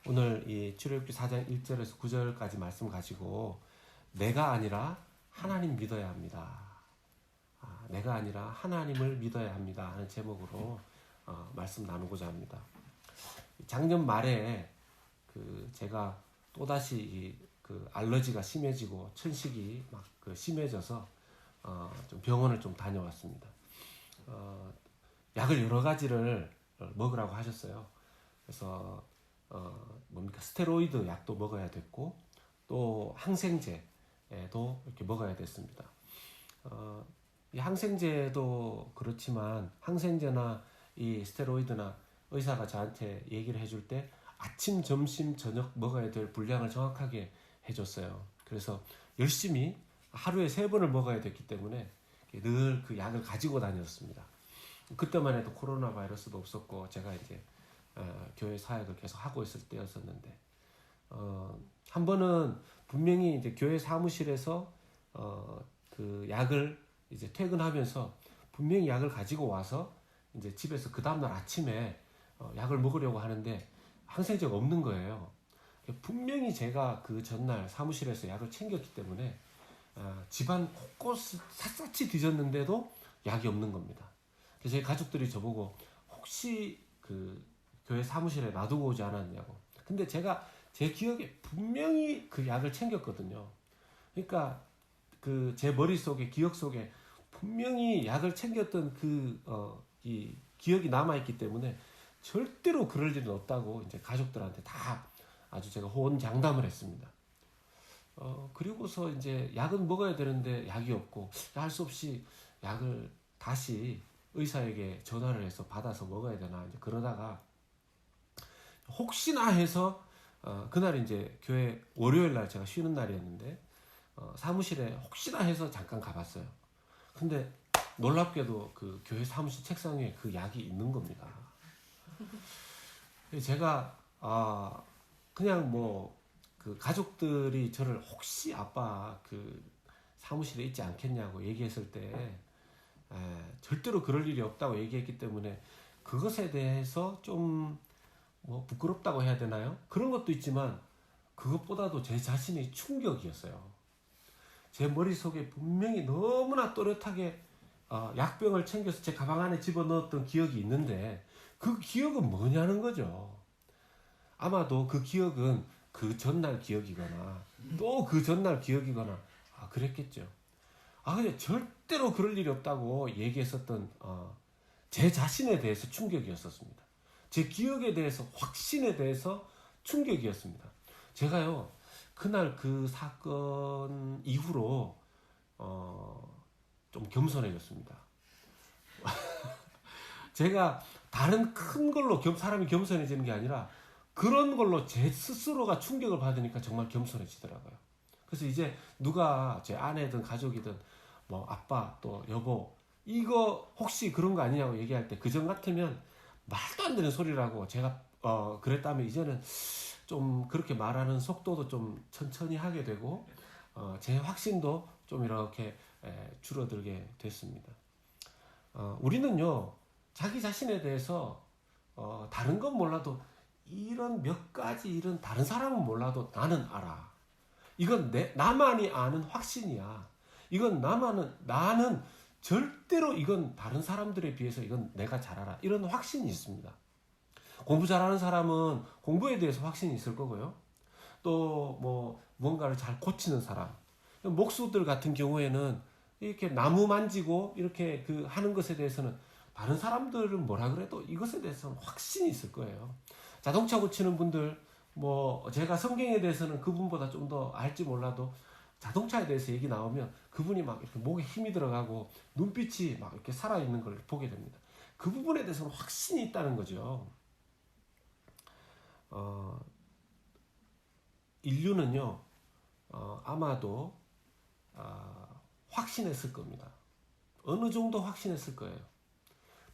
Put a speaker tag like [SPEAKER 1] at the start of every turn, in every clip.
[SPEAKER 1] 오늘 이 출애굽기 4장 1절에서 9절까지 말씀 가지고 내가 아니라 하나님 믿어야 합니다. 내가 아니라 하나님을 믿어야 합니다 하는 제목으로 말씀 나누고자 합니다. 작년 말에 제가 또다시 그 알러지가 심해지고 천식이 막 심해져서 좀 병원을 좀 다녀왔습니다. 약을 여러 가지를 먹으라고 하셨어요. 그래서 스테로이드 약도 먹어야 됐고 또 항생제도 이렇게 먹어야 됐습니다. 이 항생제도 그렇지만 항생제나 이 스테로이드나 의사가 저한테 얘기를 해줄 때 아침, 점심, 저녁 먹어야 될 분량을 정확하게 해줬어요. 그래서 열심히 하루에 3번을 먹어야 됐기 때문에 늘 그 약을 가지고 다녔습니다. 그때만 해도 코로나 바이러스도 없었고 제가 이제 교회 사역을 계속 하고 있을 때였었는데 한 번은 분명히 이제 교회 사무실에서 그 약을 이제 퇴근하면서 분명히 약을 가지고 와서 이제 집에서 그 다음날 아침에 약을 먹으려고 하는데 항생제가 없는 거예요. 분명히 제가 그 전날 사무실에서 약을 챙겼기 때문에 집안 곳곳 샅샅이 뒤졌는데도 약이 없는 겁니다. 그래서 제 가족들이 저보고 혹시 그 교회 사무실에 놔두고 오지 않았냐고. 근데 제가 제 기억에 분명히 그 약을 챙겼거든요. 그러니까 그 제 머릿속에 기억 속에 분명히 약을 챙겼던 이 기억이 남아있기 때문에 절대로 그럴 일은 없다고 이제 가족들한테 다 아주 제가 호언장담을 했습니다. 그리고서 이제 약은 먹어야 되는데 약이 없고 할 수 없이 약을 다시 의사에게 전화를 해서 받아서 먹어야 되나 이제 그러다가 혹시나 해서 그날 이제 교회 월요일 날 제가 쉬는 날이었는데 사무실에 혹시나 해서 잠깐 가봤어요. 근데 놀랍게도 그 교회 사무실 책상 위에 그 약이 있는 겁니다. 제가 그냥 그 가족들이 저를 혹시 아빠 그 사무실에 있지 않겠냐고 얘기했을 때 절대로 그럴 일이 없다고 얘기했기 때문에 그것에 대해서 좀 부끄럽다고 해야 되나요? 그런 것도 있지만 그것보다도 제 자신의 충격이었어요. 제 머릿속에 분명히 너무나 또렷하게 약병을 챙겨서 제 가방 안에 집어넣었던 기억이 있는데 그 기억은 뭐냐는 거죠. 아마도 그 기억은 그 전날 기억이거나 또 그 전날 기억이거나 그랬겠죠. 근데 절대로 그럴 일이 없다고 얘기했었던 제 자신에 대해서 충격이었었습니다. 제 기억에 대해서 확신에 대해서 충격이었습니다. 제가요 그날 그 사건 이후로 좀 겸손해졌습니다. 제가 다른 큰 걸로 사람이 겸손해지는 게 아니라 그런 걸로 제 스스로가 충격을 받으니까 정말 겸손해지더라고요. 그래서 이제 누가 제 아내든 가족이든 아빠 또 여보 이거 혹시 그런 거 아니냐고 얘기할 때 그전 같으면 말도 안 되는 소리라고 제가 그랬다면 이제는 좀 그렇게 말하는 속도도 좀 천천히 하게 되고 제 확신도 좀 이렇게 줄어들게 됐습니다. 우리는요 자기 자신에 대해서 다른 건 몰라도 이런 몇 가지 이런 다른 사람은 몰라도 나는 알아. 이건 나만이 아는 확신이야. 이건 나는 절대로 이건 다른 사람들에 비해서 이건 내가 잘 알아. 이런 확신이 있습니다. 공부 잘하는 사람은 공부에 대해서 확신이 있을 거고요. 또 무언가를 잘 고치는 사람. 목수들 같은 경우에는 이렇게 나무 만지고 이렇게 하는 것에 대해서는 다른 사람들은 뭐라 그래도 이것에 대해서는 확신이 있을 거예요. 자동차 고치는 분들, 제가 성경에 대해서는 그분보다 좀 더 알지 몰라도 자동차에 대해서 얘기 나오면 그분이 막 이렇게 목에 힘이 들어가고 눈빛이 막 이렇게 살아있는 걸 보게 됩니다. 그 부분에 대해서는 확신이 있다는 거죠. 인류는요, 아마도 확신했을 겁니다. 어느 정도 확신했을 거예요.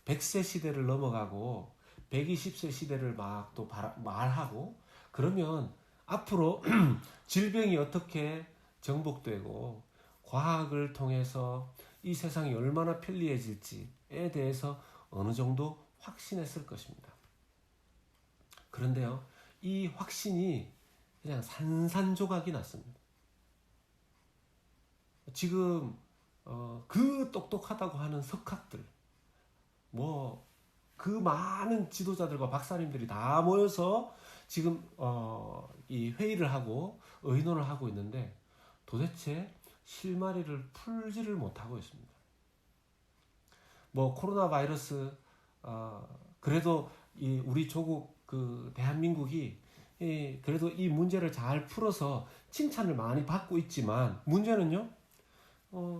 [SPEAKER 1] 100세 시대를 넘어가고 120세 시대를 막 또 말하고 그러면 앞으로 질병이 어떻게 정복되고 과학을 통해서 이 세상이 얼마나 편리해질지에 대해서 어느 정도 확신했을 것입니다. 그런데요, 이 확신이 그냥 산산조각이 났습니다. 지금 그 똑똑하다고 하는 석학들, 뭐 그 많은 지도자들과 박사님들이 다 모여서 지금 이 회의를 하고 의논을 하고 있는데 도대체 실마리를 풀지를 못하고 있습니다. 뭐 코로나 바이러스 그래도 이 우리 조국 그 대한민국이 그래도 이 문제를 잘 풀어서 칭찬을 많이 받고 있지만 문제는요.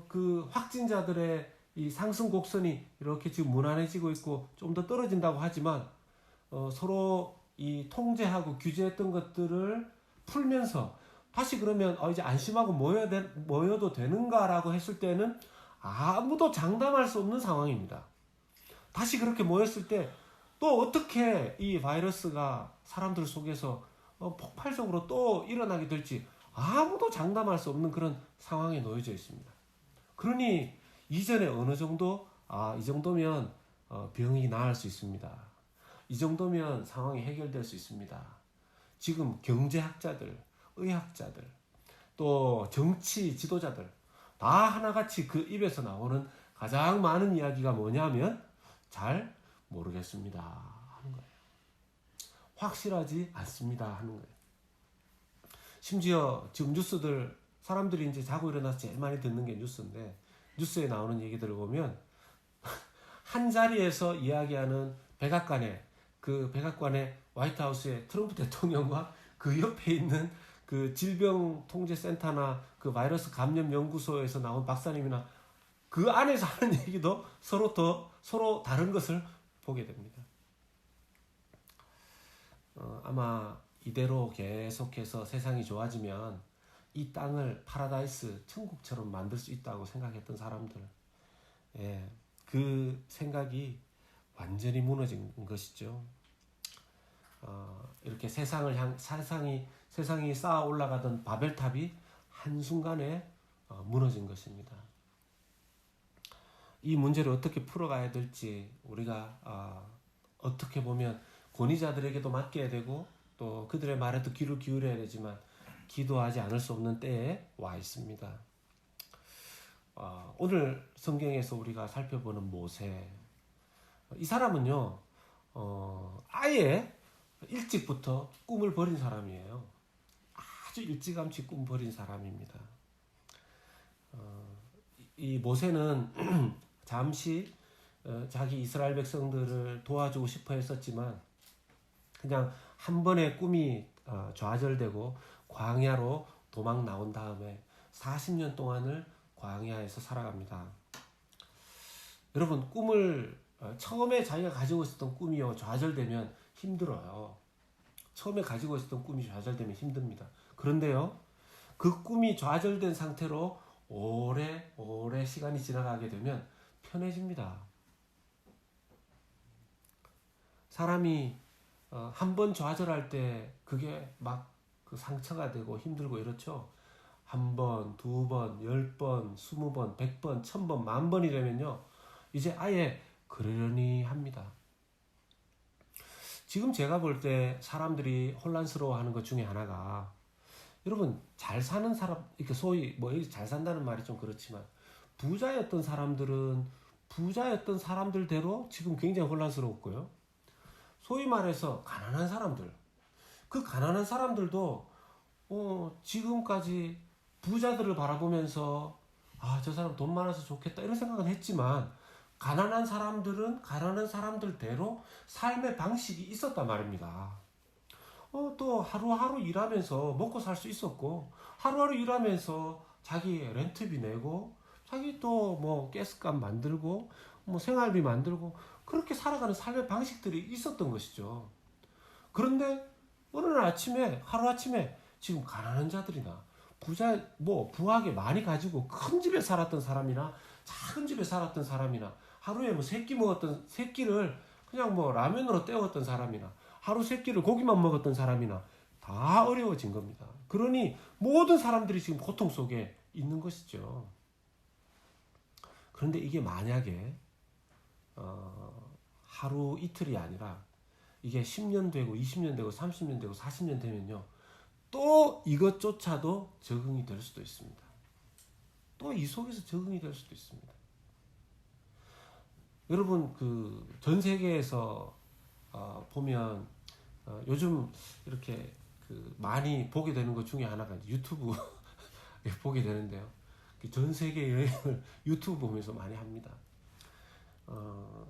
[SPEAKER 1] 그 확진자들의 이 상승 곡선이 이렇게 지금 무난해지고 있고 좀 더 떨어진다고 하지만 서로 이 통제하고 규제했던 것들을 풀면서 다시 그러면 이제 안심하고 모여도 되는가라고 했을 때는 아무도 장담할 수 없는 상황입니다. 다시 그렇게 모였을 때 또 어떻게 이 바이러스가 사람들 속에서 폭발적으로 또 일어나게 될지 아무도 장담할 수 없는 그런 상황에 놓여져 있습니다. 그러니 이전에 어느 정도 이 정도면 병이 나을 수 있습니다. 이 정도면 상황이 해결될 수 있습니다. 지금 경제학자들, 의학자들, 또 정치 지도자들 다 하나같이 그 입에서 나오는 가장 많은 이야기가 뭐냐면 잘 모르겠습니다 하는 거예요. 확실하지 않습니다 하는 거예요. 심지어 지금 뉴스들 사람들이 이제 자고 일어나서 제일 많이 듣는 게 뉴스인데 뉴스에 나오는 얘기들을 보면 한 자리에서 이야기하는 백악관에 그 백악관의 화이트하우스의 트럼프 대통령과 그 옆에 있는 그 질병통제센터나 그 바이러스 감염 연구소에서 나온 박사님이나 그 안에서 하는 얘기도 서로 다른 것을 보게 됩니다. 아마 이대로 계속해서 세상이 좋아지면 이 땅을 파라다이스 천국처럼 만들 수 있다고 생각했던 사람들, 그 생각이 완전히 무너진 것이죠. 이렇게 세상이 쌓아 올라가던 바벨탑이 한순간에 무너진 것입니다. 이 문제를 어떻게 풀어가야 될지 우리가 어떻게 보면 권위자들에게도 맡겨야 되고 또 그들의 말에도 귀를 기울여야 되지만 기도하지 않을 수 없는 때에 와 있습니다. 오늘 성경에서 우리가 살펴보는 모세, 이 사람은요 아예 일찍부터 꿈을 버린 사람이에요. 아주 일찌감치 꿈 버린 사람입니다. 이 모세는 잠시 자기 이스라엘 백성들을 도와주고 싶어 했었지만 그냥 한 번의 꿈이 좌절되고 광야로 도망 나온 다음에 40년 동안을 광야에서 살아갑니다. 여러분 꿈을 처음에 자기가 가지고 있었던 꿈이요 좌절되면 힘들어요. 처음에 가지고 있었던 꿈이 좌절되면 힘듭니다. 그런데요 그 꿈이 좌절된 상태로 오래 시간이 지나가게 되면 편해집니다. 사람이 한 번 좌절할 때 그게 막 그 상처가 되고 힘들고 이렇죠. 한 번, 두 번, 10번, 20번, 100번, 1000번, 10,000번이 되면요 이제 아예 그러려니 합니다. 지금 제가 볼 때 사람들이 혼란스러워하는 것 중에 하나가 여러분 잘 사는 사람 이렇게 소위 뭐 잘 산다는 말이 좀 그렇지만 부자였던 사람들은 부자였던 사람들대로 지금 굉장히 혼란스러웠고요. 소위 말해서 가난한 사람들 그 가난한 사람들도 지금까지 부자들을 바라보면서 저 사람 돈 많아서 좋겠다 이런 생각은 했지만 가난한 사람들은 가난한 사람들대로 삶의 방식이 있었단 말입니다. 또 하루하루 일하면서 먹고 살 수 있었고 하루하루 일하면서 자기 렌트비 내고 자기 또 뭐 가스값 만들고 뭐 생활비 만들고 그렇게 살아가는 삶의 방식들이 있었던 것이죠. 그런데 어느 날 아침에 하루아침에 지금 가난한 자들이나 부하게 많이 가지고 큰 집에 살았던 사람이나 작은 집에 살았던 사람이나 하루에 뭐 세끼를 그냥 뭐 라면으로 때웠던 사람이나 하루 세끼를 고기만 먹었던 사람이나 다 어려워진 겁니다. 그러니 모든 사람들이 지금 고통 속에 있는 것이죠. 그런데 이게 만약에 하루 이틀이 아니라 이게 10년 되고 20년 되고 30년 되고 40년 되면요. 또 이것조차도 적응이 될 수도 있습니다. 또 이 속에서 적응이 될 수도 있습니다. 여러분 그 전 세계에서 보면 요즘 이렇게 그 많이 보게 되는 것 중에 하나가 유튜브 보게 되는데요. 전 세계 여행을 유튜브 보면서 많이 합니다.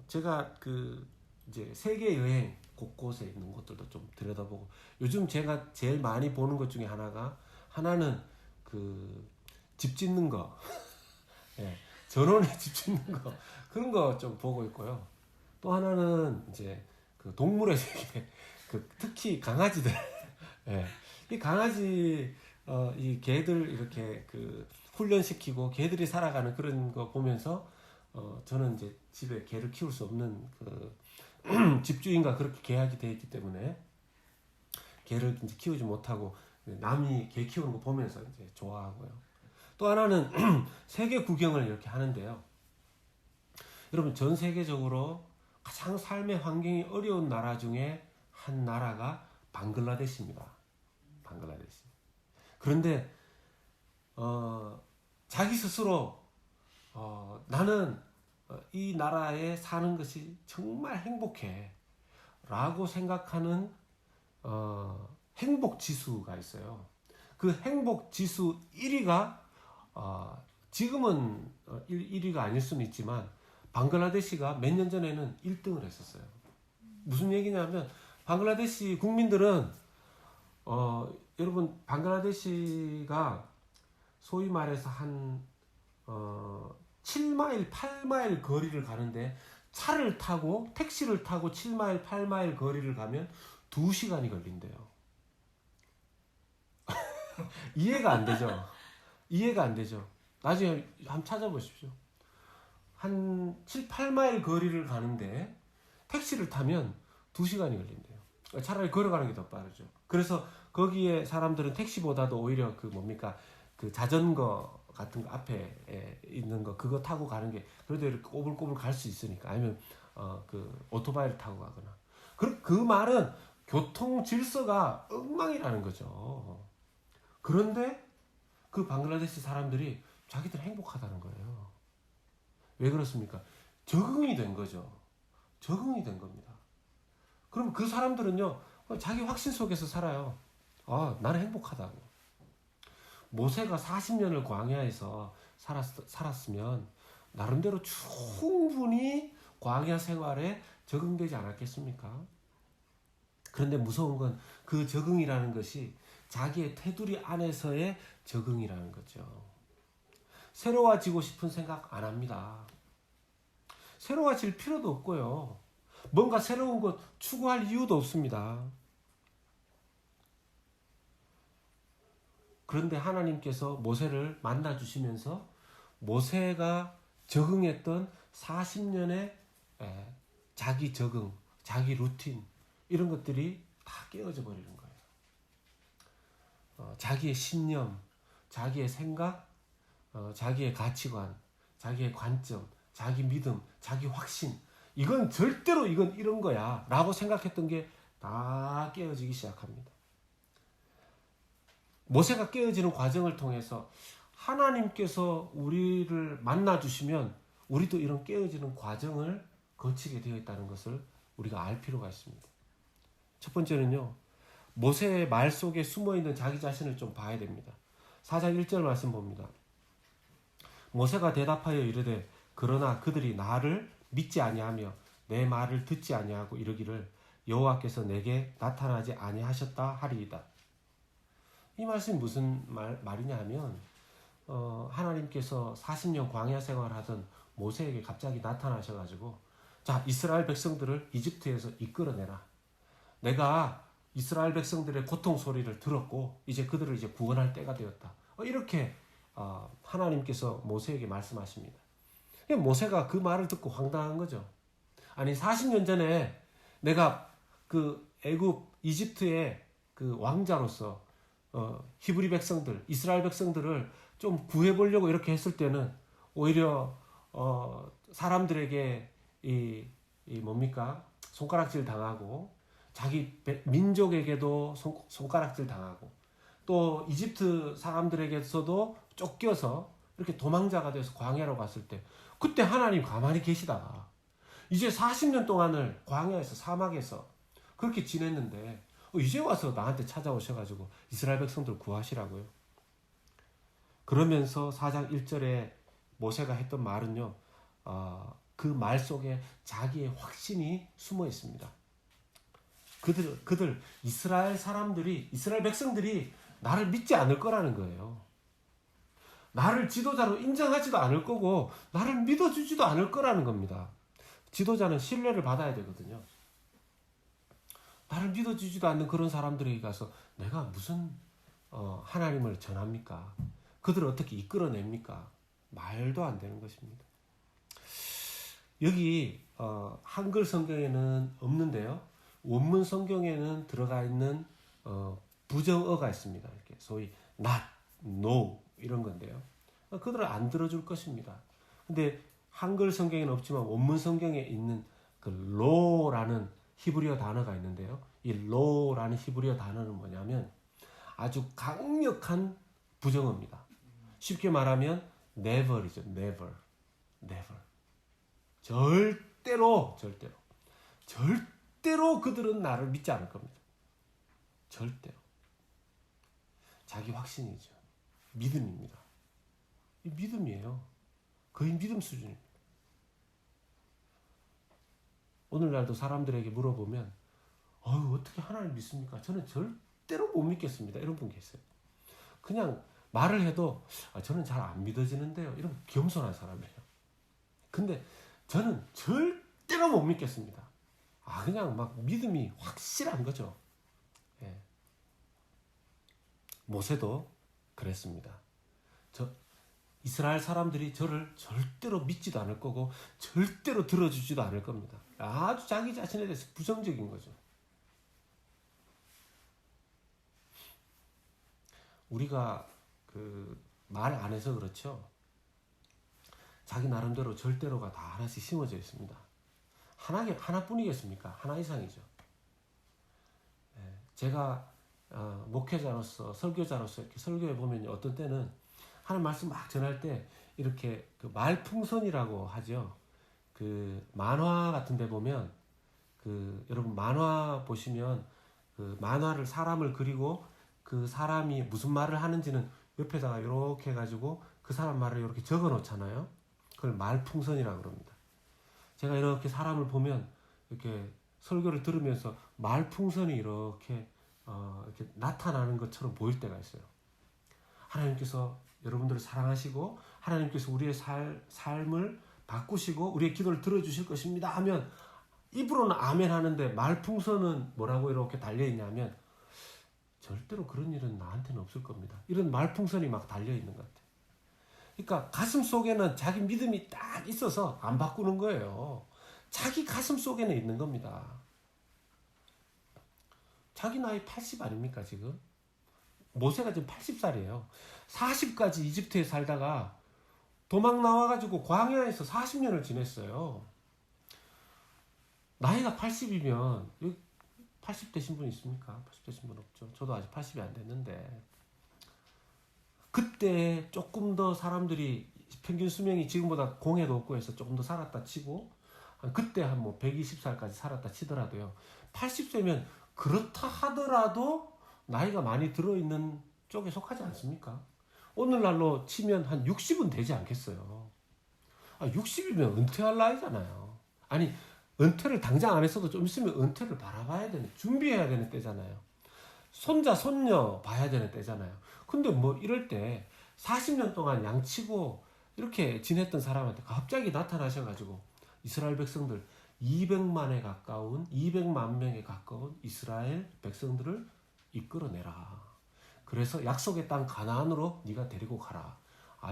[SPEAKER 1] 제가 그 이제 세계 여행 곳곳에 있는 것들도 좀 들여다보고 요즘 제가 제일 많이 보는 것 중에 하나는 그 집 짓는 거, 예, 전원에 집 짓는 거 그런 거 좀 보고 있고요. 또 하나는 이제 그 동물의 세계, 그 특히 강아지들, 예, 이 강아지 이 개들 이렇게 그 훈련시키고 개들이 살아가는 그런 거 보면서 저는 이제 집에 개를 키울 수 없는 그 집주인과 그렇게 계약이 되어 있기 때문에 개를 이제 키우지 못하고 남이 개 키우는 거 보면서 이제 좋아하고요. 또 하나는 세계 구경을 이렇게 하는데요. 여러분 전 세계적으로 가장 삶의 환경이 어려운 나라 중에 한 나라가 방글라데시입니다. 방글라데시. 그런데 자기 스스로 나는 이 나라에 사는 것이 정말 행복해 라고 생각하는 행복 지수가 있어요. 그 행복 지수 1위가 지금은 1위가 아닐 수는 있지만 방글라데시가 몇 년 전에는 1등을 했었어요. 무슨 얘기냐면 방글라데시 국민들은 여러분 방글라데시가 소위 말해서 한 7마일, 8마일 거리를 가는데 차를 타고 택시를 타고 7마일, 8마일 거리를 가면 2시간이 걸린대요. 이해가 안 되죠? 이해가 안 되죠? 나중에 한번 찾아보십시오. 한 7, 8마일 거리를 가는데 택시를 타면 2시간이 걸린대요. 차라리 걸어가는 게 더 빠르죠. 그래서 거기에 사람들은 택시보다도 오히려 그 뭡니까? 그 자전거 같은 거 앞에 있는 거 그거 타고 가는 게 그래도 이렇게 꼬불꼬불 갈 수 있으니까. 아니면 그 오토바이를 타고 가거나. 그 말은 교통 질서가 엉망이라는 거죠. 그런데 그 방글라데시 사람들이 자기들 행복하다는 거예요. 왜 그렇습니까? 적응이 된 거죠. 적응이 된 겁니다. 그럼 그 사람들은요, 자기 확신 속에서 살아요. 나는 행복하다고. 모세가 40년을 광야에서 살았으면 나름대로 충분히 광야 생활에 적응되지 않았겠습니까? 그런데 무서운 건 그 적응이라는 것이 자기의 테두리 안에서의 적응이라는 거죠. 새로워지고 싶은 생각 안 합니다. 새로워질 필요도 없고요. 뭔가 새로운 것 추구할 이유도 없습니다. 그런데 하나님께서 모세를 만나 주시면서 모세가 적응했던 40년의 자기 적응, 자기 루틴 이런 것들이 다 깨어져 버리는 거예요. 자기의 신념, 자기의 생각, 자기의 가치관, 자기의 관점, 자기 믿음, 자기 확신 이건 절대로 이건 이런 거야 라고 생각했던 게 다 깨어지기 시작합니다. 모세가 깨어지는 과정을 통해서 하나님께서 우리를 만나주시면 우리도 이런 깨어지는 과정을 거치게 되어 있다는 것을 우리가 알 필요가 있습니다. 첫 번째는요. 모세의 말 속에 숨어있는 자기 자신을 좀 봐야 됩니다. 4장 1절 말씀 봅니다. 모세가 대답하여 이르되 그러나 그들이 나를 믿지 아니하며 내 말을 듣지 아니하고 이르기를 여호와께서 내게 나타나지 아니하셨다 하리이다. 이 말씀이 무슨 말이냐 하면 하나님께서 40년 광야 생활하던 모세에게 갑자기 나타나셔가지고 자 이스라엘 백성들을 이집트에서 이끌어내라. 내가 이스라엘 백성들의 고통 소리를 들었고 이제 그들을 이제 구원할 때가 되었다. 이렇게 하나님께서 모세에게 말씀하십니다. 모세가 그 말을 듣고 황당한 거죠. 아니 40년 전에 내가 그 애굽 이집트의 그 왕자로서 히브리 백성들, 이스라엘 백성들을 좀 구해보려고 이렇게 했을 때는 오히려 사람들에게 이 뭡니까 손가락질 당하고 자기 민족에게도 손가락질 당하고 또 이집트 사람들에게서도 쫓겨서 이렇게 도망자가 돼서 광야로 갔을 때 그때 하나님 가만히 계시다가 이제 40년 동안을 광야에서 사막에서 그렇게 지냈는데 이제 와서 나한테 찾아오셔가지고 이스라엘 백성들 구하시라고요. 그러면서 4장 1절에 모세가 했던 말은요. 그 말 속에 자기의 확신이 숨어 있습니다. 그들 이스라엘 백성들이 나를 믿지 않을 거라는 거예요. 나를 지도자로 인정하지도 않을 거고 나를 믿어주지도 않을 거라는 겁니다. 지도자는 신뢰를 받아야 되거든요. 나를 믿어주지도 않는 그런 사람들에게 가서 내가 무슨 하나님을 전합니까? 그들을 어떻게 이끌어냅니까? 말도 안 되는 것입니다. 여기 한글 성경에는 없는데요. 원문 성경에는 들어가 있는 부정어가 있습니다. 이렇게 소위 not, no 이런 건데요. 그들을 안 들어줄 것입니다. 근데 한글 성경에는 없지만 원문 성경에 있는 그 law라는 히브리어 단어가 있는데요. 이 law라는 히브리어 단어는 뭐냐면 아주 강력한 부정어입니다. 쉽게 말하면 never이죠. never. 절대로 그들은 나를 믿지 않을 겁니다. 절대로. 자기 확신이죠. 믿음입니다. 이 믿음이에요. 거의 믿음 수준입니다. 오늘날도 사람들에게 물어보면 어떻게 하나님 믿습니까? 저는 절대로 못 믿겠습니다. 이런 분 계세요. 그냥 말을 해도 저는 잘 안 믿어지는데요. 이런 겸손한 사람이에요. 근데 저는 절대로 못 믿겠습니다. 그냥 막 믿음이 확실한 거죠. 예. 모세도 그랬습니다. 이스라엘 사람들이 저를 절대로 믿지도 않을 거고 절대로 들어주지도 않을 겁니다. 아주 자기 자신에 대해서 부정적인 거죠. 우리가 말 안 해서 그렇죠. 자기 나름대로 절대로가 다 하나씩 심어져 있습니다. 하나뿐이겠습니까? 하나 이상이죠. 제가 목회자로서 설교자로서 이렇게 설교해 보면 어떤 때는 하나님 말씀 막 전할 때 이렇게 그 말풍선이라고 하죠. 그 만화 같은 데 보면 여러분 만화 보시면 그 만화를 사람을 그리고 그 사람이 무슨 말을 하는지는 옆에다가 이렇게 해가지고 그 사람 말을 이렇게 적어 놓잖아요. 그걸 말풍선이라고 그럽니다. 제가 이렇게 사람을 보면 이렇게 설교를 들으면서 말풍선이 이렇게 나타나는 것처럼 보일 때가 있어요. 하나님께서 여러분들을 사랑하시고 하나님께서 우리의 삶을 바꾸시고 우리의 기도를 들어주실 것입니다 하면 입으로는 아멘 하는데 말풍선은 뭐라고 이렇게 달려있냐면 절대로 그런 일은 나한테는 없을 겁니다. 이런 말풍선이 막 달려있는 것 같아요. 그러니까 가슴 속에는 자기 믿음이 딱 있어서 안 바꾸는 거예요. 자기 가슴 속에는 있는 겁니다. 자기 나이 80 아닙니까 지금? 모세가 지금 80살이에요. 40까지 이집트에 살다가 도망 나와가지고 광야에서 40년을 지냈어요. 나이가 80이면 80 되신 분 있습니까? 80 되신 분 없죠. 저도 아직 80이 안 됐는데 그때 조금 더 사람들이 평균 수명이 지금보다 공해도 없고 해서 조금 더 살았다 치고 그때 한 120살까지 살았다 치더라도요. 80세면 그렇다 하더라도 나이가 많이 들어있는 쪽에 속하지 않습니까? 오늘날로 치면 한 60은 되지 않겠어요. 60이면 은퇴할 나이잖아요. 아니 은퇴를 당장 안 했어도 좀 있으면 은퇴를 바라봐야 되는, 준비해야 되는 때잖아요. 손자 손녀 봐야 되는 때잖아요. 근데 이럴 때 40년 동안 양치고 이렇게 지냈던 사람한테 갑자기 나타나셔가지고 이스라엘 백성들 200만 명에 가까운 이스라엘 백성들을 이끌어내라. 그래서 약속의 땅 가나안으로 네가 데리고 가라.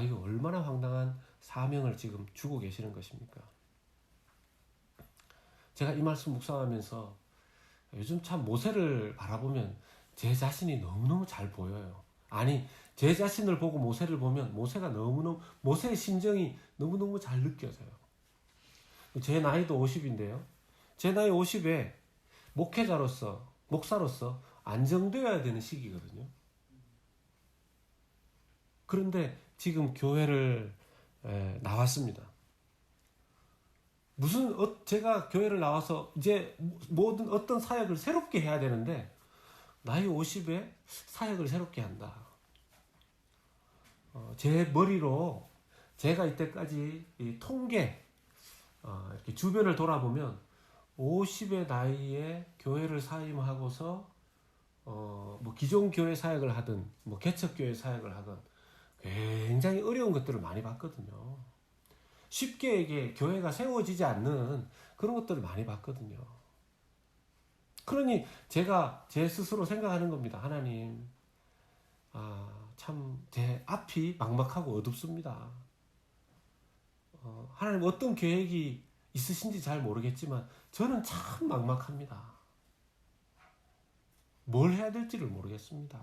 [SPEAKER 1] 이거 얼마나 황당한 사명을 지금 주고 계시는 것입니까? 제가 이 말씀 묵상하면서 요즘 참 모세를 바라보면 제 자신이 너무너무 잘 보여요. 제 자신을 보고 모세를 보면 모세의 심정이 너무너무 잘 느껴져요. 제 나이도 50인데요. 제 나이 50에 목회자로서, 목사로서 안정되어야 되는 시기거든요. 그런데 지금 교회를 나왔습니다. 제가 교회를 나와서 이제 모든 어떤 사역을 새롭게 해야 되는데 나이 50에 사역을 새롭게 한다. 제 머리로 제가 이때까지 이 통계 이렇게 주변을 돌아보면 50의 나이에 교회를 사임하고서 뭐 기존 교회 사역을 하든 뭐 개척 교회 사역을 하든 굉장히 어려운 것들을 많이 봤거든요. 쉽게 이게 교회가 세워지지 않는 그런 것들을 많이 봤거든요. 그러니 제가 제 스스로 생각하는 겁니다. 하나님, 참 제 앞이 막막하고 어둡습니다. 하나님 어떤 계획이 있으신지 잘 모르겠지만 저는 참 막막합니다. 뭘 해야 될지를 모르겠습니다.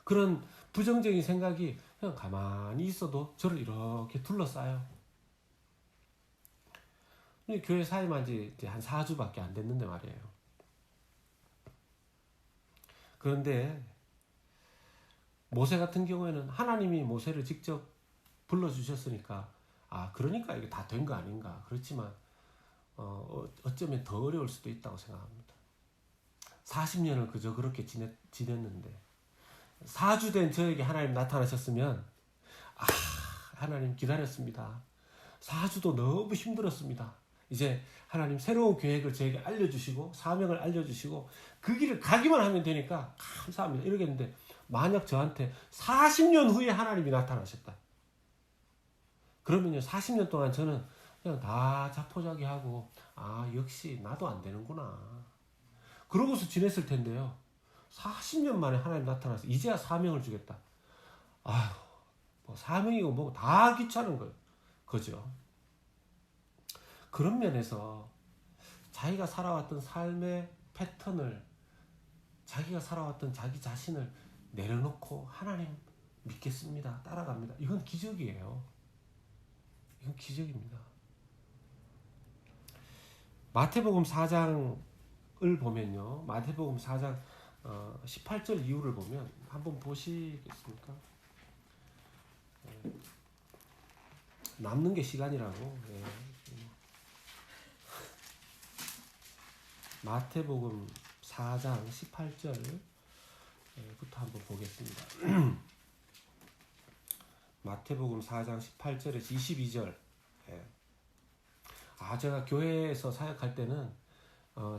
[SPEAKER 1] 그런 부정적인 생각이 그냥 가만히 있어도 저를 이렇게 둘러싸요. 교회 사임한 지 한 4주밖에 안 됐는데 말이에요. 그런데 모세 같은 경우에는 하나님이 모세를 직접 불러주셨으니까 그러니까 이게 다 된 거 아닌가. 그렇지만 어쩌면 더 어려울 수도 있다고 생각합니다. 40년을 그저 그렇게 지냈는데 4주 된 저에게 하나님 나타나셨으면 하나님 기다렸습니다. 4주도 너무 힘들었습니다. 이제 하나님 새로운 계획을 저에게 알려주시고 사명을 알려주시고 그 길을 가기만 하면 되니까 감사합니다. 이러겠는데 만약 저한테 40년 후에 하나님이 나타나셨다. 그러면요 40년 동안 저는 그냥 다 자포자기하고 역시 나도 안 되는구나. 그러고서 지냈을 텐데요. 40년 만에 하나님 나타나서 이제야 사명을 주겠다. 뭐 사명이고 뭐고 다 귀찮은 거예요. 그죠? 그런 면에서 자기가 살아왔던 삶의 패턴을 자기가 살아왔던 자기 자신을 내려놓고 하나님 믿겠습니다. 따라갑니다. 이건 기적이에요. 이건 기적입니다. 마태복음 4장을 보면요. 마태복음 4장 18절 이후를 보면 한번 보시겠습니까? 남는 게 시간이라고. 마태복음 4장 18절부터 한번 보겠습니다. 마태복음 4장 18절에서 22절. 제가 교회에서 사역할 때는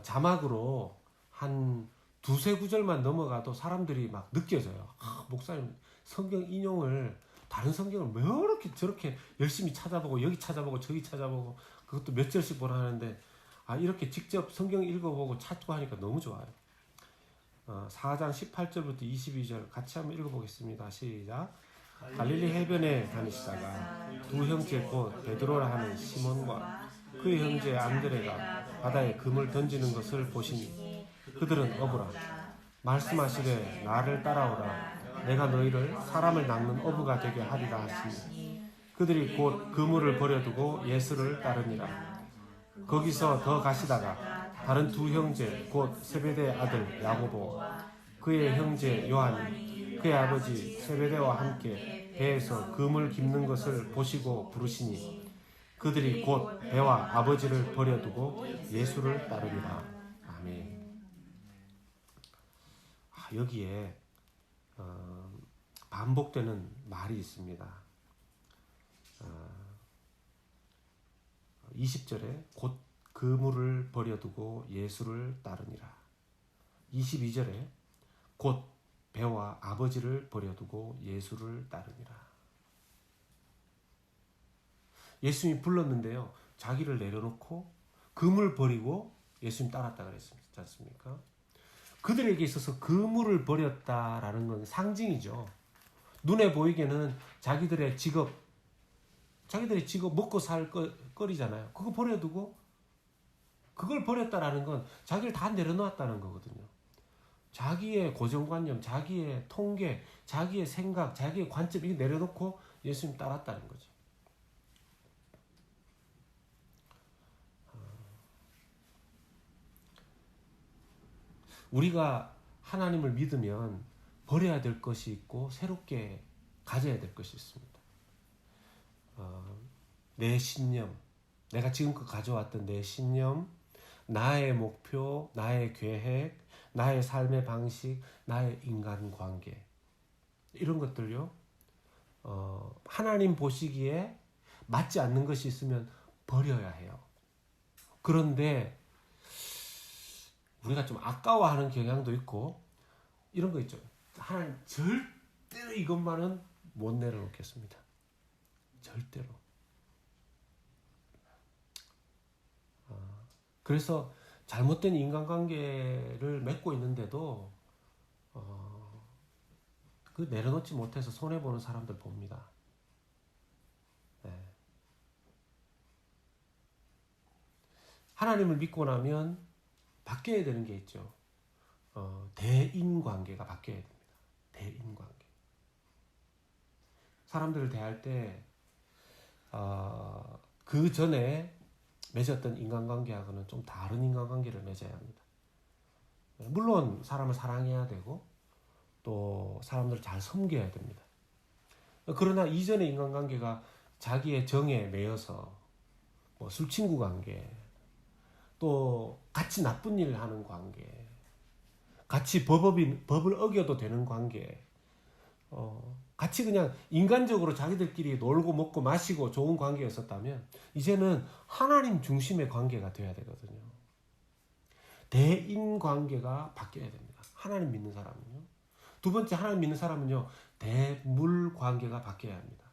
[SPEAKER 1] 자막으로 한 두세 구절만 넘어가도 사람들이 막 느껴져요. 목사님 성경 인용을 다른 성경을 왜 이렇게 저렇게 열심히 찾아보고 여기 찾아보고 저기 찾아보고 그것도 몇 절씩 보라 하는데 이렇게 직접 성경 읽어보고 찾고 하니까 너무 좋아요. 4장 18절부터 22절 같이 한번 읽어보겠습니다. 시작. 갈릴리 해변에 다니시다가 두 형제 곧 베드로라 하는 시몬과 그의 형제 안드레가 바다에 금을 던지는 것을 보시니 그들은 어부라. 말씀하시되 나를 따라오라. 내가 너희를 사람을 낚는 어부가 되게 하리라 하시니 그들이 곧 그물을 버려두고 예수를 따르니라. 거기서 더 가시다가 다른 두 형제 곧 세베대 아들 야고보 그의 형제 요한이 그의 아버지 세베대와 함께 배에서 그물 깁는 것을 보시고 부르시니 그들이 곧 배와 아버지를 버려두고 예수를 따르니라. 아멘. 여기에 반복되는 말이 있습니다. 20절에 곧 그물을 버려두고 예수를 따르니라. 22절에 곧 배와 아버지를 버려두고 예수를 따르니라. 예수님이 불렀는데요. 자기를 내려놓고 그물 버리고 예수님 따랐다 그랬지 않습니까? 그들에게 있어서 그물을 버렸다라는 건 상징이죠. 눈에 보이게는 자기들의 직업 먹고 살 거리잖아요. 그거 버려두고 그걸 버렸다라는 건 자기를 다 내려놓았다는 거거든요. 자기의 고정관념, 자기의 통계, 자기의 생각, 자기의 관점 이거 내려놓고 예수님 따랐다는 거죠. 우리가 하나님을 믿으면 버려야 될 것이 있고 새롭게 가져야 될 것이 있습니다. 내 신념, 내가 지금껏 가져왔던 내 신념, 나의 목표, 나의 계획, 나의 삶의 방식, 나의 인간관계, 이런 것들요, 하나님 보시기에 맞지 않는 것이 있으면 버려야 해요. 그런데 우리가 좀 아까워하는 경향도 있고 이런 거 있죠. 하나님 절대로 이것만은 못 내려놓겠습니다. 절대로. 그래서 잘못된 인간관계를 맺고 있는데도 그 내려놓지 못해서 손해보는 사람들 봅니다. 네. 하나님을 믿고 나면 바뀌어야 되는 게 있죠. 대인관계가 바뀌어야 됩니다. 대인관계. 사람들을 대할 때 그 전에 맺었던 인간관계하고는 좀 다른 인간관계를 맺어야 합니다. 물론 사람을 사랑해야 되고 또 사람들을 잘 섬겨야 됩니다. 그러나 이전의 인간관계가 자기의 정에 매여서 뭐 술친구 관계, 또 같이 나쁜 일을 하는 관계, 같이 법을 어겨도 되는 관계, 같이 그냥 인간적으로 자기들끼리 놀고 먹고 마시고 좋은 관계였었다면 이제는 하나님 중심의 관계가 되어야 되거든요. 대인 관계가 바뀌어야 됩니다. 하나님 믿는 사람은요. 두 번째, 하나님 믿는 사람은요, 대물 관계가 바뀌어야 합니다.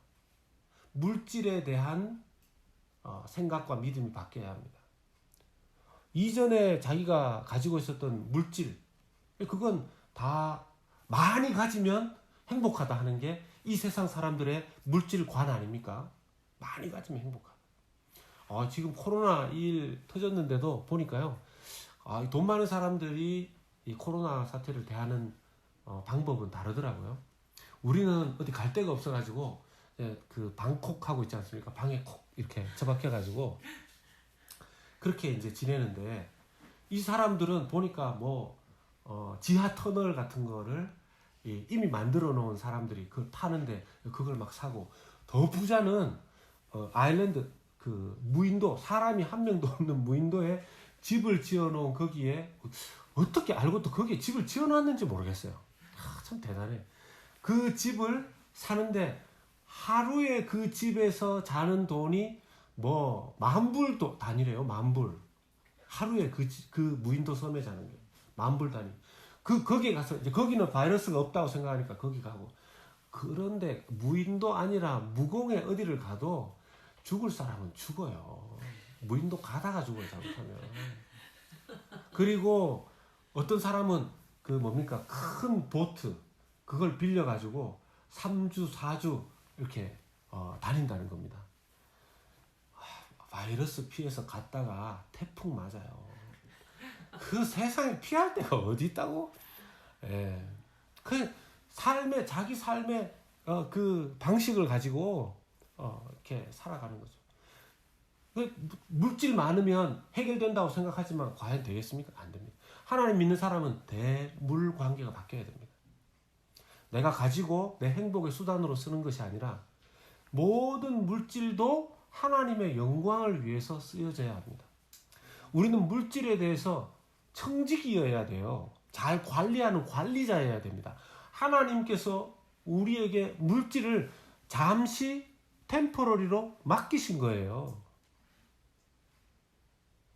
[SPEAKER 1] 물질에 대한 생각과 믿음이 바뀌어야 합니다. 이전에 자기가 가지고 있었던 물질, 그건 다 많이 가지면 행복하다 하는 게 이 세상 사람들의 물질관 아닙니까? 많이 가지면 행복하다. 지금 코로나1 터졌는데도 보니까요, 돈 많은 사람들이 이 코로나 사태를 대하는 방법은 다르더라고요. 우리는 어디 갈 데가 없어가지고 그 방콕하고 있지 않습니까? 방에 콕 이렇게 처박혀가지고 그렇게 이제 지내는데, 이 사람들은 보니까 뭐 지하 터널 같은 거를 이미 만들어 놓은 사람들이 그걸 파는데 그걸 막 사고, 더 부자는 아일랜드 그 무인도, 사람이 한 명도 없는 무인도에 집을 지어 놓은 거기에 어떻게 알고 또 거기에 집을 지어 놨는지 모르겠어요. 참 대단해. 그 집을 사는데 하루에 그 집에서 자는 돈이 뭐 10,000불도 단위래요. 10,000불. 하루에 그 무인도 섬에 자는 게 10,000불 단위. 거기에 가서 이제 거기는 바이러스가 없다고 생각하니까 거기 가고. 그런데 무인도 아니라 무공에 어디를 가도 죽을 사람은 죽어요. 무인도 가다가 죽어요, 잘못하면. 그리고 어떤 사람은 그 뭡니까, 큰 보트 그걸 빌려가지고 3주 4주 이렇게 다닌다는 겁니다. 바이러스 피해서 갔다가 태풍 맞아요. 그 세상에 피할 데가 어디 있다고? 예. 그 자기 삶의 그 방식을 가지고 이렇게 살아가는 거죠. 물질 많으면 해결된다고 생각하지만 과연 되겠습니까? 안 됩니다. 하나님 믿는 사람은 대물 관계가 바뀌어야 됩니다. 내가 가지고 내 행복의 수단으로 쓰는 것이 아니라 모든 물질도 하나님의 영광을 위해서 쓰여져야 합니다. 우리는 물질에 대해서 청지기여야 돼요. 잘 관리하는 관리자여야 됩니다. 하나님께서 우리에게 물질을 잠시 템포러리로 맡기신 거예요.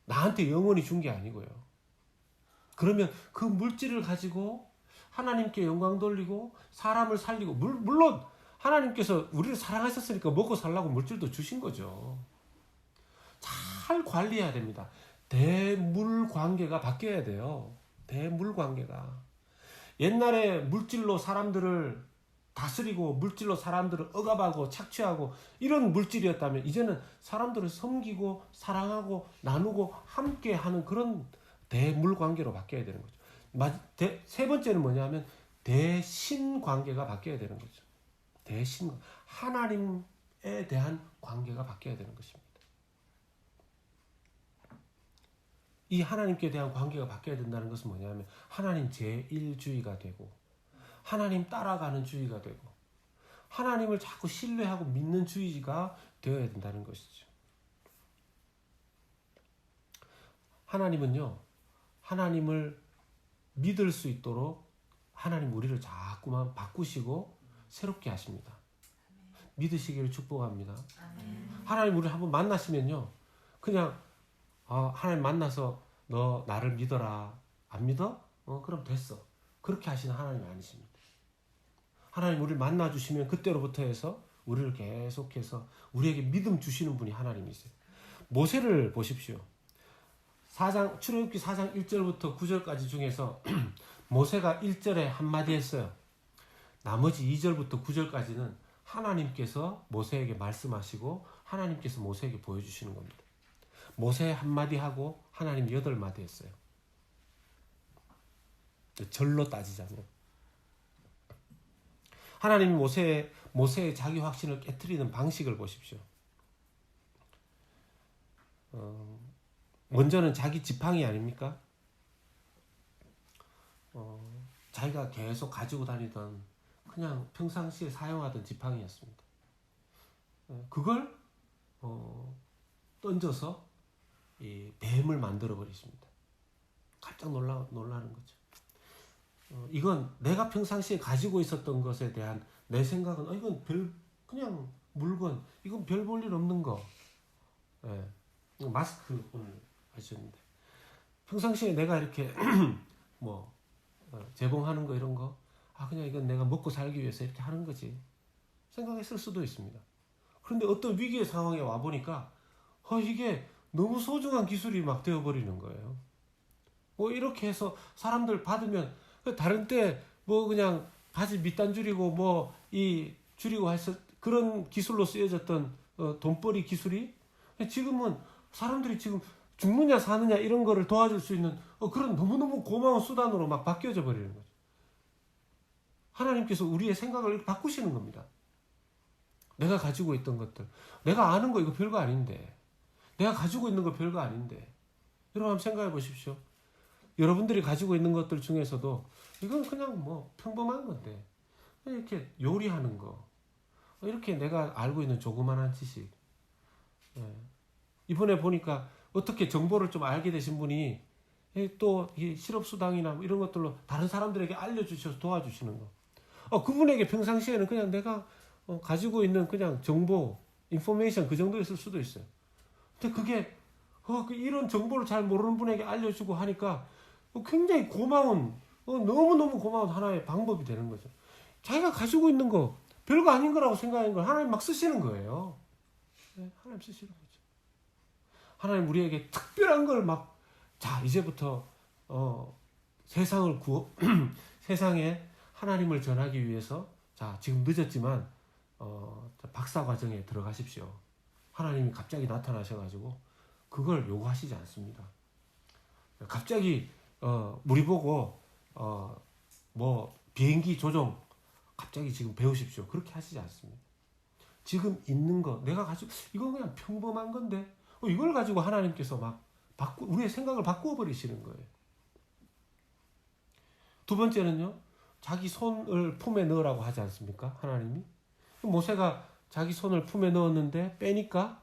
[SPEAKER 1] 나한테 영원히 준 게 아니고요. 그러면 그 물질을 가지고 하나님께 영광 돌리고 사람을 살리고, 물론 하나님께서 우리를 사랑하셨으니까 먹고 살라고 물질도 주신 거죠. 잘 관리해야 됩니다. 대물 관계가 바뀌어야 돼요. 대물 관계가. 옛날에 물질로 사람들을 다스리고 물질로 사람들을 억압하고 착취하고 이런 물질이었다면, 이제는 사람들을 섬기고 사랑하고 나누고 함께하는 그런 대물 관계로 바뀌어야 되는 거죠. 세 번째는 뭐냐면 대신 관계가 바뀌어야 되는 거죠. 대신, 하나님에 대한 관계가 바뀌어야 되는 것입니다. 이 하나님께 대한 관계가 바뀌어야 된다는 것은 뭐냐면 하나님 제1주의가 되고 하나님 따라가는 주의가 되고 하나님을 자꾸 신뢰하고 믿는 주의가 되어야 된다는 것이죠. 하나님은요, 하나님을 믿을 수 있도록 하나님 우리를 자꾸만 바꾸시고 새롭게 하십니다. 믿으시기를 축복합니다. 하나님 우리를 한번 만나시면요, 그냥 하나님 만나서 너 나를 믿어라. 안 믿어? 그럼 됐어. 그렇게 하시는 하나님이 아니십니다. 하나님 우리를 만나주시면 그때로부터 해서 우리를 계속해서 우리에게 믿음 주시는 분이 하나님이세요. 모세를 보십시오. 출애굽기 4장 1절부터 9절까지 중에서 모세가 1절에 한마디 했어요. 나머지 2절부터 9절까지는 하나님께서 모세에게 말씀하시고 하나님께서 모세에게 보여주시는 겁니다. 모세 한마디 하고 하나님 8마디 했어요. 절로 따지자면 하나님이 모세의 자기 확신을 깨트리는 방식을 보십시오. 먼저는 자기 지팡이 아닙니까? 자기가 계속 가지고 다니던 그냥 평상시에 사용하던 지팡이였습니다. 그걸 던져서 이 뱀을 만들어 버리십니다. 깜짝 놀라는 거죠. 이건 내가 평상시에 가지고 있었던 것에 대한 내 생각은 이건 그냥 물건, 이건 별 볼 일 없는 거. 마스크 오늘 하셨는데 평상시에 내가 이렇게 재봉하는 거 이런 거 그냥 이건 내가 먹고 살기 위해서 이렇게 하는 거지 생각했을 수도 있습니다. 그런데 어떤 위기의 상황에 와 보니까 이게 너무 소중한 기술이 막 되어버리는 거예요. 이렇게 해서 사람들 받으면 다른 때 그냥 바지 밑단 줄이고 줄이고 해서 그런 기술로 쓰여졌던 돈벌이 기술이 지금은 사람들이 지금 죽느냐 사느냐 이런 거를 도와줄 수 있는 그런 너무너무 고마운 수단으로 막 바뀌어져 버리는 거죠. 하나님께서 우리의 생각을 이렇게 바꾸시는 겁니다. 내가 가지고 있던 것들, 내가 아는 거 이거 별거 아닌데, 내가 가지고 있는 거 별거 아닌데, 여러분 한번 생각해 보십시오. 여러분들이 가지고 있는 것들 중에서도 이건 그냥 평범한 건데 이렇게 요리하는 거, 이렇게 내가 알고 있는 조그만한 지식. 이번에 보니까 어떻게 정보를 좀 알게 되신 분이 또 이 실업수당이나 이런 것들로 다른 사람들에게 알려주셔서 도와주시는 거. 그분에게 평상시에는 그냥 내가 가지고 있는 그냥 정보, 인포메이션 그 정도였을 수도 있어요. 근데 그게 이런 정보를 잘 모르는 분에게 알려주고 하니까 굉장히 고마운, 너무너무 고마운 하나의 방법이 되는 거죠. 자기가 가지고 있는 거 별거 아닌 거라고 생각하는 걸 하나님 막 쓰시는 거예요. 하나님 쓰시는 거죠. 하나님 우리에게 특별한 걸 이제부터 세상을 세상에 하나님을 전하기 위해서 지금 늦었지만 박사 과정에 들어가십시오. 하나님이 갑자기 나타나셔가지고 그걸 요구하시지 않습니다. 갑자기 우리 보고 비행기 조종 갑자기 지금 배우십시오. 그렇게 하시지 않습니다. 지금 있는 거 내가 가지고 이건 그냥 평범한 건데 이걸 가지고 하나님께서 우리의 생각을 바꾸어 버리시는 거예요. 두 번째는요, 자기 손을 품에 넣으라고 하지 않습니까? 하나님이 모세가 자기 손을 품에 넣었는데 빼니까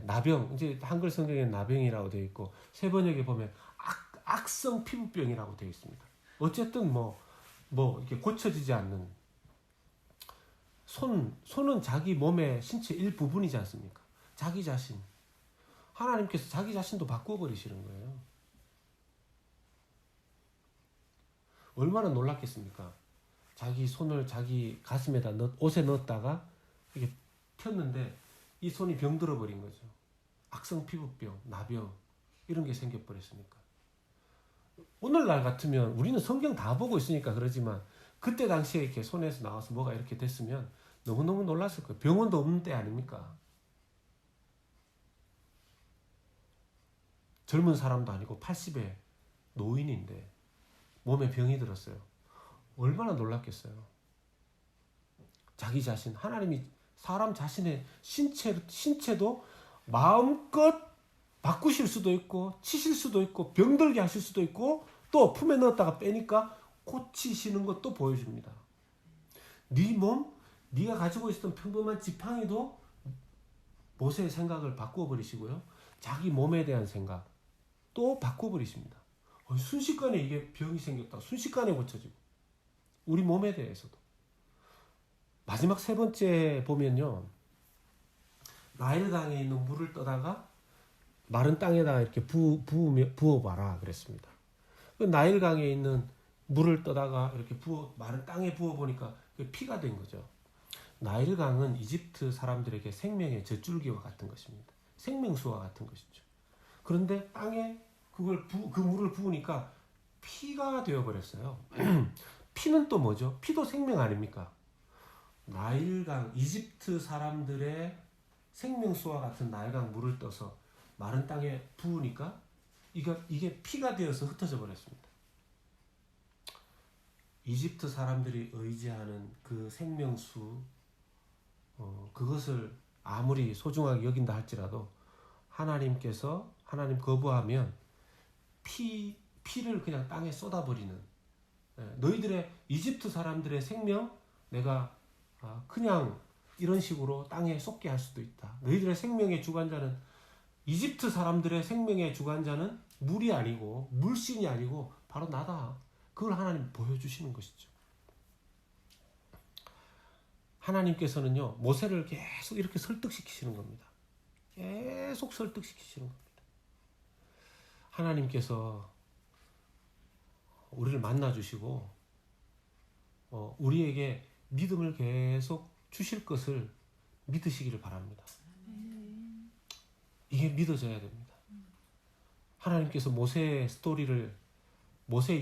[SPEAKER 1] 나병, 이제 한글 성경에는 나병이라고 되어 있고 세 번역에 보면 악성 피부병이라고 되어 있습니다. 어쨌든 이렇게 고쳐지지 않는 손은 자기 몸의 신체 일부분이지 않습니까? 자기 자신. 하나님께서 자기 자신도 바꾸어 버리시는 거예요. 얼마나 놀랐겠습니까? 자기 손을 자기 가슴에다 옷에 넣었다가 이렇게 폈는데 이 손이 병들어 버린 거죠. 악성 피부병, 나병 이런 게 생겨 버렸으니까. 오늘날 같으면 우리는 성경 다 보고 있으니까 그러지만 그때 당시에 이렇게 손에서 나와서 뭐가 이렇게 됐으면 너무너무 놀랐을 거예요. 병원도 없는 때 아닙니까? 젊은 사람도 아니고 80의 노인인데 몸에 병이 들었어요. 얼마나 놀랐겠어요. 자기 자신, 하나님이 사람 자신의 신체도 마음껏 바꾸실 수도 있고 치실 수도 있고 병들게 하실 수도 있고 또 품에 넣었다가 빼니까 고치시는 것도 보여줍니다. 네 몸, 네가 가지고 있었던 평범한 지팡이도 모세의 생각을 바꾸어 버리시고요. 자기 몸에 대한 생각 또 바꾸어 버리십니다. 순식간에 이게 병이 생겼다. 순식간에 고쳐지고 우리 몸에 대해서도. 마지막 세 번째 보면요. 나일강에 있는 물을 떠다가 마른 땅에다가 이렇게 부어봐라 그랬습니다. 나일강에 있는 물을 떠다가 이렇게 마른 땅에 부어보니까 피가 된 거죠. 나일강은 이집트 사람들에게 생명의 젖줄기와 같은 것입니다. 생명수와 같은 것이죠. 그런데 땅에 그 물을 부으니까 피가 되어버렸어요. 피는 또 뭐죠? 피도 생명 아닙니까? 나일강, 이집트 사람들의 생명수와 같은 나일강 물을 떠서 마른 땅에 부으니까 이게 피가 되어서 흩어져 버렸습니다. 이집트 사람들이 의지하는 그 생명수, 그것을 아무리 소중하게 여긴다 할지라도 하나님 거부하면 피를 그냥 땅에 쏟아버리는, 너희들의 이집트 사람들의 생명 내가 그냥 이런 식으로 땅에 쏟게 할 수도 있다. 너희들의 생명의 주관자는, 이집트 사람들의 생명의 주관자는 물이 아니고 물신이 아니고 바로 나다. 그걸 하나님 보여주시는 것이죠. 하나님께서는요, 모세를 계속 이렇게 설득시키시는 겁니다. 계속 설득시키시는 겁니다. 하나님께서 우리를 만나주시고 우리에게 믿음을 계속 주실 것을 믿으시기를 바랍니다. 이게 믿어져야 됩니다. 하나님께서 모세의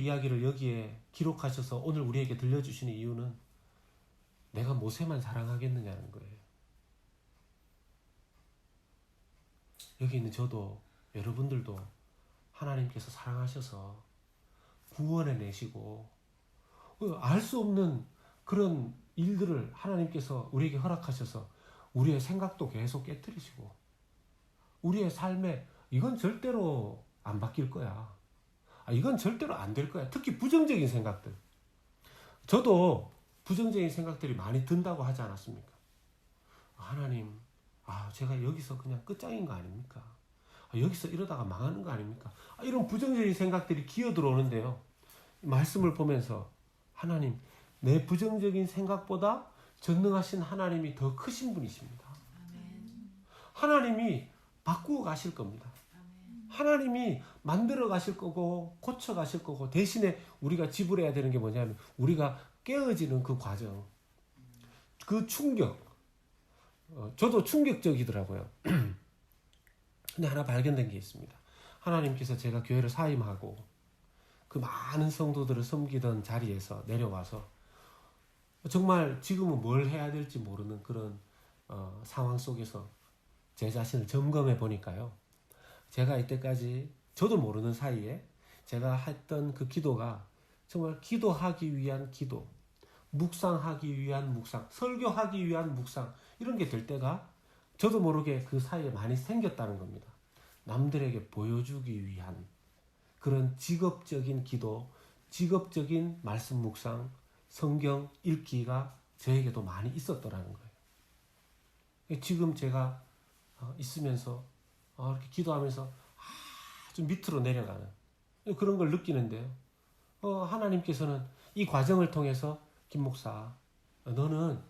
[SPEAKER 1] 이야기를 여기에 기록하셔서 오늘 우리에게 들려주시는 이유는 내가 모세만 사랑하겠느냐는 거예요. 여기 있는 저도, 여러분들도 하나님께서 사랑하셔서 구원해 내시고 알 수 없는 그런 일들을 하나님께서 우리에게 허락하셔서 우리의 생각도 계속 깨트리시고 우리의 삶에 이건 절대로 안 바뀔 거야. 이건 절대로 안 될 거야. 특히 부정적인 생각들. 저도 부정적인 생각들이 많이 든다고 하지 않았습니까? 하나님, 제가 여기서 그냥 끝장인 거 아닙니까? 여기서 이러다가 망하는 거 아닙니까? 이런 부정적인 생각들이 기어 들어오는데요. 말씀을 보면서 하나님, 내 부정적인 생각보다 전능하신 하나님이 더 크신 분이십니다. 하나님이 바꾸어 가실 겁니다. 하나님이 만들어 가실 거고 고쳐 가실 거고, 대신에 우리가 지불해야 되는 게 뭐냐면 우리가 깨어지는 그 과정, 그 충격. 저도 충격적이더라고요. 근데 하나 발견된 게 있습니다. 하나님께서 제가 교회를 사임하고 그 많은 성도들을 섬기던 자리에서 내려와서 정말 지금은 뭘 해야 될지 모르는 그런 상황 속에서 제 자신을 점검해 보니까요. 제가 이때까지 저도 모르는 사이에 제가 했던 그 기도가 정말 기도하기 위한 기도, 묵상하기 위한 묵상, 설교하기 위한 묵상, 이런 게 될 때가 저도 모르게 그 사이에 많이 생겼다는 겁니다. 남들에게 보여주기 위한 그런 직업적인 기도, 직업적인 말씀 묵상, 성경 읽기가 저에게도 많이 있었더라는 거예요. 지금 제가 있으면서 이렇게 기도하면서 아주 밑으로 내려가는 그런 걸 느끼는데요. 하나님께서는 이 과정을 통해서 김 목사, 너는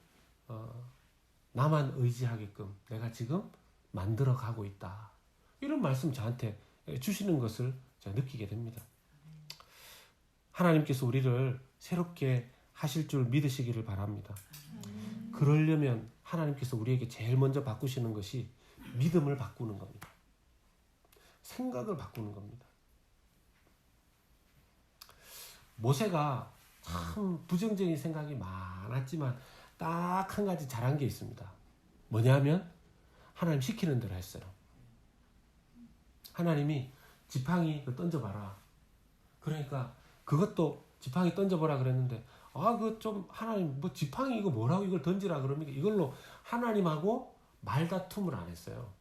[SPEAKER 1] 나만 의지하게끔 내가 지금 만들어 가고 있다. 이런 말씀 저한테 주시는 것을 제가 느끼게 됩니다. 하나님께서 우리를 새롭게 하실 줄 믿으시기를 바랍니다. 그러려면 하나님께서 우리에게 제일 먼저 바꾸시는 것이 믿음을 바꾸는 겁니다. 생각을 바꾸는 겁니다. 모세가 참 부정적인 생각이 많았지만 딱 한 가지 잘한 게 있습니다. 뭐냐면 하나님 시키는 대로 했어요. 하나님이 지팡이 던져봐라. 그러니까 그것도 지팡이 던져보라 그랬는데 그거 좀 하나님 뭐 지팡이 이거 뭐라고 이걸 던지라 그럽니까? 이걸로 하나님하고 말다툼을 안 했어요.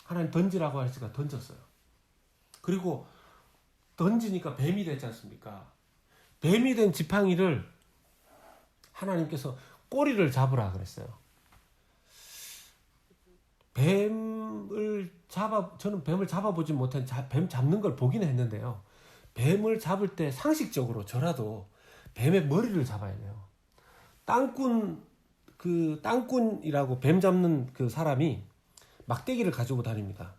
[SPEAKER 1] 하나님 던지라고 하시니까 던졌어요. 그리고 던지니까 뱀이 됐지 않습니까? 뱀이 된 지팡이를 하나님께서 꼬리를 잡으라 그랬어요. 저는 뱀을 잡아보지 못한, 뱀 잡는 걸 보긴 했는데요. 뱀을 잡을 때 상식적으로 저라도 뱀의 머리를 잡아야 돼요. 땅꾼이라고 뱀 잡는 그 사람이 막대기를 가지고 다닙니다.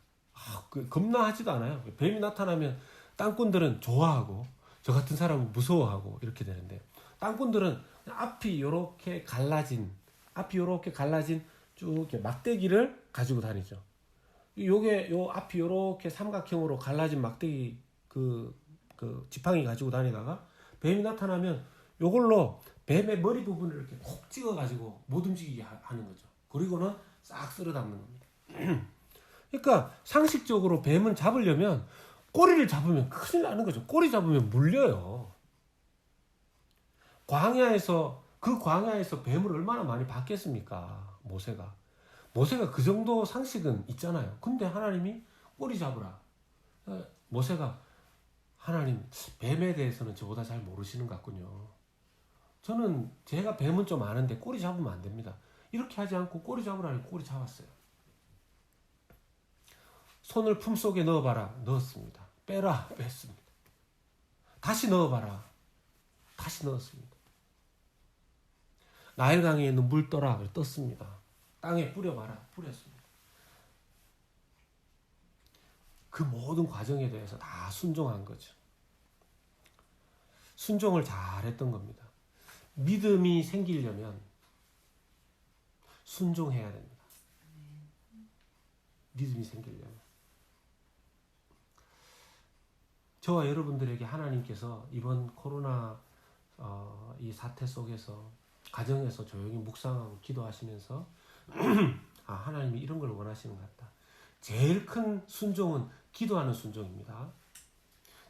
[SPEAKER 1] 겁나하지도 않아요. 뱀이 나타나면 땅꾼들은 좋아하고 저 같은 사람은 무서워하고 이렇게 되는데, 땅꾼들은 앞이 이렇게 갈라진 쭉 이렇게 막대기를 가지고 다니죠. 요 앞이 이렇게 삼각형으로 갈라진 막대기 그 지팡이 가지고 다니다가 뱀이 나타나면 요걸로 뱀의 머리 부분을 이렇게 콕 찍어가지고 못 움직이게 하는 거죠. 그리고는 싹 쓸어 담는 겁니다. 그러니까 상식적으로 뱀은 잡으려면 꼬리를 잡으면 큰일 나는 거죠. 꼬리 잡으면 물려요. 광야에서 뱀을 얼마나 많이 봤겠습니까? 모세가 그 정도 상식은 있잖아요. 근데 하나님이 꼬리 잡으라. 모세가, 하나님 뱀에 대해서는 저보다 잘 모르시는 것 같군요. 제가 뱀은 좀 아는데 꼬리 잡으면 안 됩니다. 이렇게 하지 않고 꼬리 잡으라니 꼬리 잡았어요. 손을 품속에 넣어봐라. 넣었습니다. 빼라. 뺐습니다. 다시 넣어봐라. 다시 넣었습니다. 나일강에 있는 물 떠라. 떴습니다. 땅에 뿌려봐라. 뿌렸습니다. 그 모든 과정에 대해서 다 순종한 거죠. 순종을 잘했던 겁니다. 믿음이 생기려면 순종해야 됩니다. 믿음이 생기려면. 저와 여러분들에게 하나님께서 이번 코로나 이 사태 속에서 가정에서 조용히 묵상하고 기도하시면서 하나님이 이런 걸 원하시는 것 같다. 제일 큰 순종은 기도하는 순종입니다.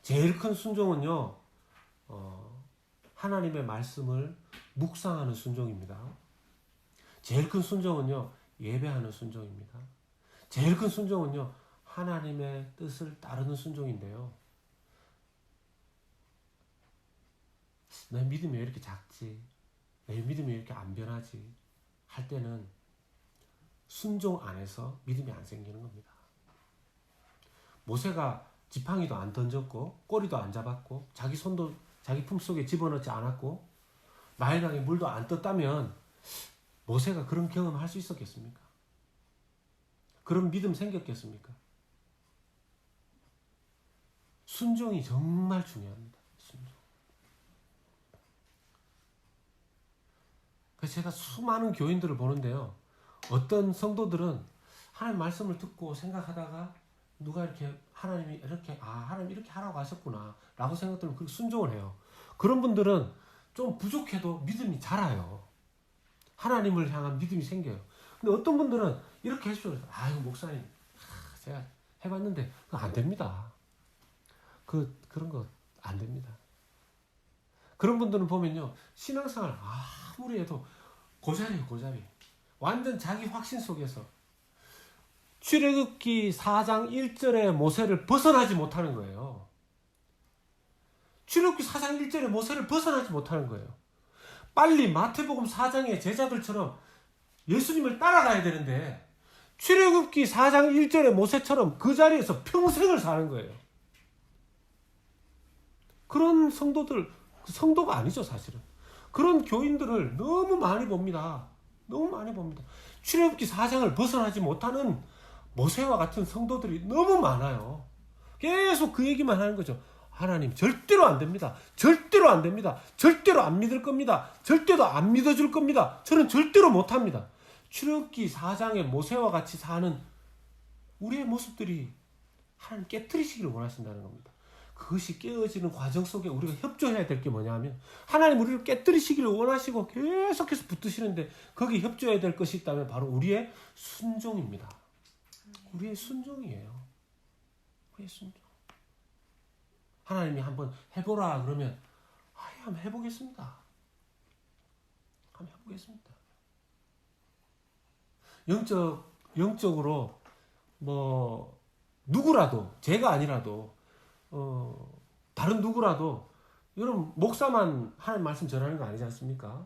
[SPEAKER 1] 제일 큰 순종은요, 하나님의 말씀을 묵상하는 순종입니다. 제일 큰 순종은요, 예배하는 순종입니다. 제일 큰 순종은요, 하나님의 뜻을 따르는 순종인데요. 내 믿음이 왜 이렇게 작지? 내 믿음이 왜 이렇게 안 변하지? 할 때는 순종 안에서 믿음이 안 생기는 겁니다. 모세가 지팡이도 안 던졌고 꼬리도 안 잡았고 자기 손도 자기 품속에 집어넣지 않았고 나일강에 물도 안 떴다면 모세가 그런 경험을 할 수 있었겠습니까? 그런 믿음 생겼겠습니까? 순종이 정말 중요합니다. 순종. 그래서 제가 수많은 교인들을 보는데요. 어떤 성도들은 하나님 말씀을 듣고 생각하다가 누가 이렇게 하나님이 하나님 이렇게 하라고 하셨구나 라고 생각하면 그렇게 순종을 해요. 그런 분들은 좀 부족해도 믿음이 자라요. 하나님을 향한 믿음이 생겨요. 근데 어떤 분들은 이렇게 해주셔서 아유 목사님 제가 해봤는데 그거 안 됩니다. 그런 거 안 됩니다. 그런 분들은 보면요, 신앙생활 아무리 해도 고자리예요. 고자리. 완전 자기 확신 속에서 출애굽기 4장 1절의 모세를 벗어나지 못하는 거예요. 출애굽기 4장 1절의 모세를 벗어나지 못하는 거예요. 빨리 마태복음 4장의 제자들처럼 예수님을 따라가야 되는데 출애굽기 4장 1절의 모세처럼 그 자리에서 평생을 사는 거예요. 그런 성도가 아니죠, 사실은. 그런 교인들을 너무 많이 봅니다. 너무 많이 봅니다. 출애굽기 4장을 벗어나지 못하는 모세와 같은 성도들이 너무 많아요. 계속 그 얘기만 하는 거죠. 하나님 절대로 안 됩니다. 절대로 안 됩니다. 절대로 안 믿을 겁니다. 절대로 안 믿어줄 겁니다. 저는 절대로 못합니다. 출애굽기 4장의 모세와 같이 사는 우리의 모습들이 하나님 깨트리시기를 원하신다는 겁니다. 그것이 깨어지는 과정 속에 우리가 협조해야 될 게 뭐냐 하면 하나님 우리를 깨뜨리시기를 원하시고 계속해서 붙드시는데 거기에 협조해야 될 것이 있다면 바로 우리의 순종입니다. 우리의 순종이에요. 우리의 순종. 하나님이 한번 해보라 그러면 한번 해보겠습니다. 한번 해보겠습니다. 영적으로 뭐 누구라도 제가 아니라도 다른 누구라도 여러분 목사만 하나님 말씀 전하는 거 아니지 않습니까?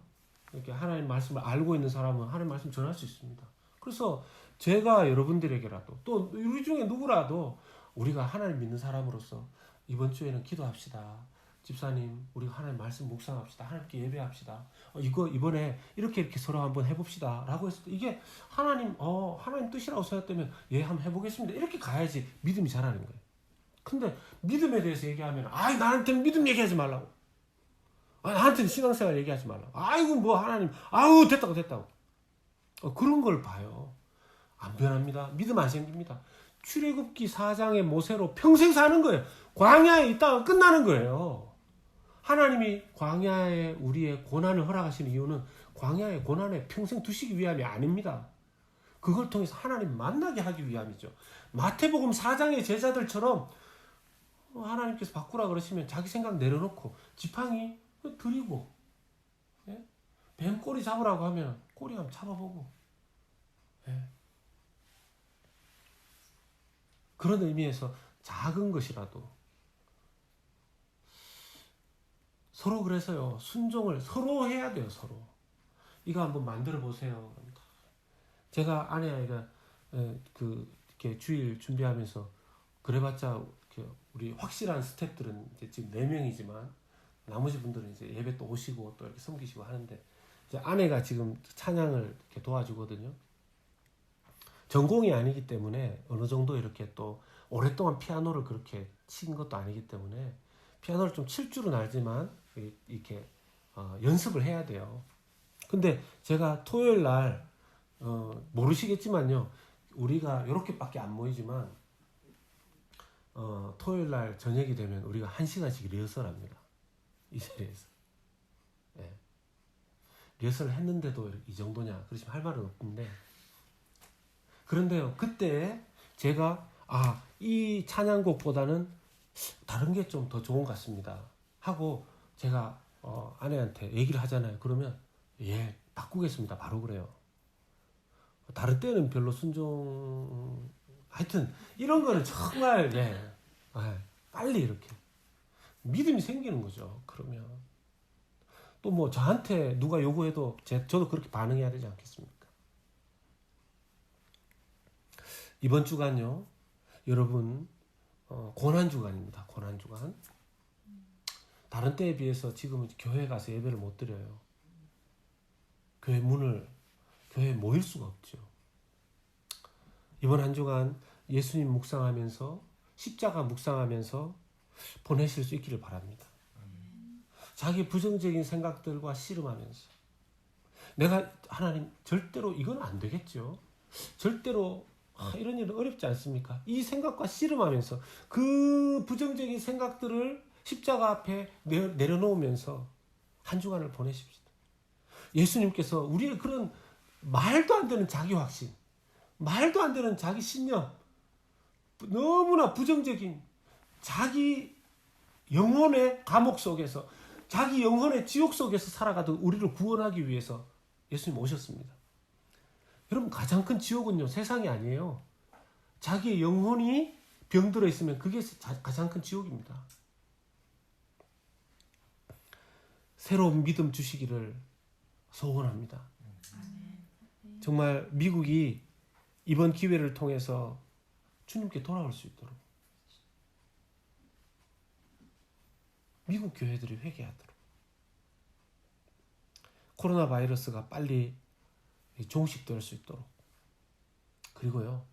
[SPEAKER 1] 이렇게 하나님 말씀을 알고 있는 사람은 하나님 말씀 전할 수 있습니다. 그래서 제가 여러분들에게라도 또 우리 중에 누구라도 우리가 하나님 믿는 사람으로서 이번 주에는 기도합시다. 집사님, 우리가 하나님 말씀 묵상합시다. 하나님께 예배합시다. 이거 이번에 이렇게 서로 한번 해봅시다. 라고 했을 때 이게 하나님 뜻이라고 생각되면 예, 한번 해보겠습니다. 이렇게 가야지 믿음이 자라는 거예요. 근데 믿음에 대해서 얘기하면 나한테는 믿음 얘기하지 말라고. 나한테는 신앙생활 얘기하지 말라고. 아이고 뭐 하나님 됐다고. 그런 걸 봐요. 안 변합니다. 믿음 안 생깁니다. 출애굽기 4장의 모세로 평생 사는 거예요. 광야에 있다가 끝나는 거예요. 하나님이 광야에 우리의 고난을 허락하시는 이유는 광야의 고난에 평생 두시기 위함이 아닙니다. 그걸 통해서 하나님 만나게 하기 위함이죠. 마태복음 4장의 제자들처럼 하나님께서 바꾸라 그러시면 자기 생각 내려놓고 지팡이 드리고, 예? 뱀 꼬리 잡으라고 하면 꼬리 한번 잡아보고, 예? 그런 의미에서 작은 것이라도 서로 그래서요, 순종을 서로 해야 돼요. 서로 이거 한번 만들어 보세요. 제가 아내가 이렇게 주일 준비하면서 그래봤자 우리 확실한 스태프들은 이제 지금 4명이지만 나머지 분들은 이제 예배 또 오시고 또 이렇게 섬기시고 하는데, 이제 아내가 지금 찬양을 이렇게 도와주거든요. 전공이 아니기 때문에 어느 정도 이렇게 또 오랫동안 피아노를 그렇게 친 것도 아니기 때문에 피아노를 좀 칠 줄은 알지만 이렇게 연습을 해야 돼요. 근데 제가 토요일 날 모르시겠지만요, 우리가 이렇게밖에 안 모이지만 토요일 날 저녁이 되면 우리가 1시간씩 리허설합니다. 이 자리에서. 예. 리허설을 했는데도 이 정도냐 그러시면 할 말은 없는데, 그런데요, 그때 제가 이 찬양곡보다는 다른 게 좀 더 좋은 것 같습니다 하고 제가 아내한테 얘기를 하잖아요. 그러면 예, 바꾸겠습니다. 바로 그래요. 다른 때는 별로 하여튼 이런 거는 정말 빨리 이렇게 믿음이 생기는 거죠. 그러면 또 뭐 저한테 누가 요구해도 저도 그렇게 반응해야 되지 않겠습니까? 이번 주간요, 여러분 고난주간입니다. 고난주간. 다른 때에 비해서 지금은 교회 가서 예배를 못 드려요. 교회에 모일 수가 없죠. 이번 한 주간 예수님 묵상하면서, 십자가 묵상하면서 보내실 수 있기를 바랍니다. 자기 부정적인 생각들과 씨름하면서 내가 하나님 절대로 이건 안 되겠죠. 절대로 이런 일은 어렵지 않습니까? 이 생각과 씨름하면서 그 부정적인 생각들을 십자가 앞에 내려놓으면서 한 주간을 보내십시다. 예수님께서 우리의 그런 말도 안 되는 자기 확신, 말도 안 되는 자기 신념, 너무나 부정적인 자기 영혼의 감옥 속에서, 자기 영혼의 지옥 속에서 살아가던 우리를 구원하기 위해서 예수님 오셨습니다. 여러분, 가장 큰 지옥은요, 세상이 아니에요. 자기의 영혼이 병들어 있으면 그게 가장 큰 지옥입니다. 새로운 믿음 주시기를 소원합니다. 정말 미국이 이번 기회를 통해서 주님께 돌아올 수 있도록, 미국 교회들이 회개하도록, 코로나 바이러스가 빨리 종식될 수 있도록, 그리고요,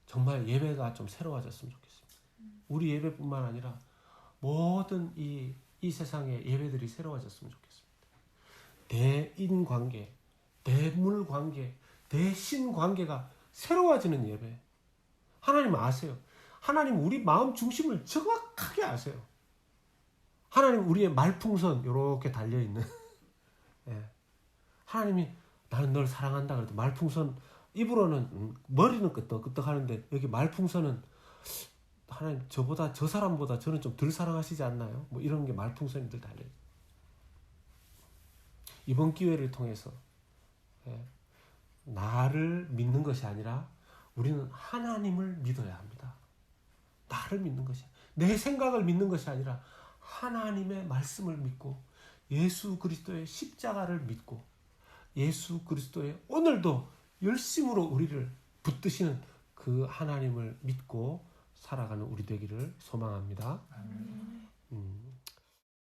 [SPEAKER 1] 정말 예배가 좀 새로워졌으면 좋겠습니다. 우리 예배뿐만 아니라 모든 이 세상의 예배들이 새로워졌으면 좋겠습니다. 대인관계, 대물관계, 대신관계가 새로워지는 예배. 하나님 아세요. 하나님 우리 마음 중심을 정확하게 아세요. 하나님 우리의 말풍선 이렇게 달려있는 예. 하나님이 나는 널 사랑한다 그래도 말풍선, 입으로는 머리는 끄떡끄떡 하는데 여기 말풍선은 하나님 저 사람보다 저는 좀 덜 사랑하시지 않나요? 뭐 이런 게 말풍선이들 달려요. 이번 기회를 통해서 나를 믿는 것이 아니라 우리는 하나님을 믿어야 합니다. 나를 믿는 것이, 내 생각을 믿는 것이 아니라 하나님의 말씀을 믿고 예수 그리스도의 십자가를 믿고 예수 그리스도의 오늘도 열심으로 우리를 붙드시는 그 하나님을 믿고 살아가는 우리 되기를 소망합니다.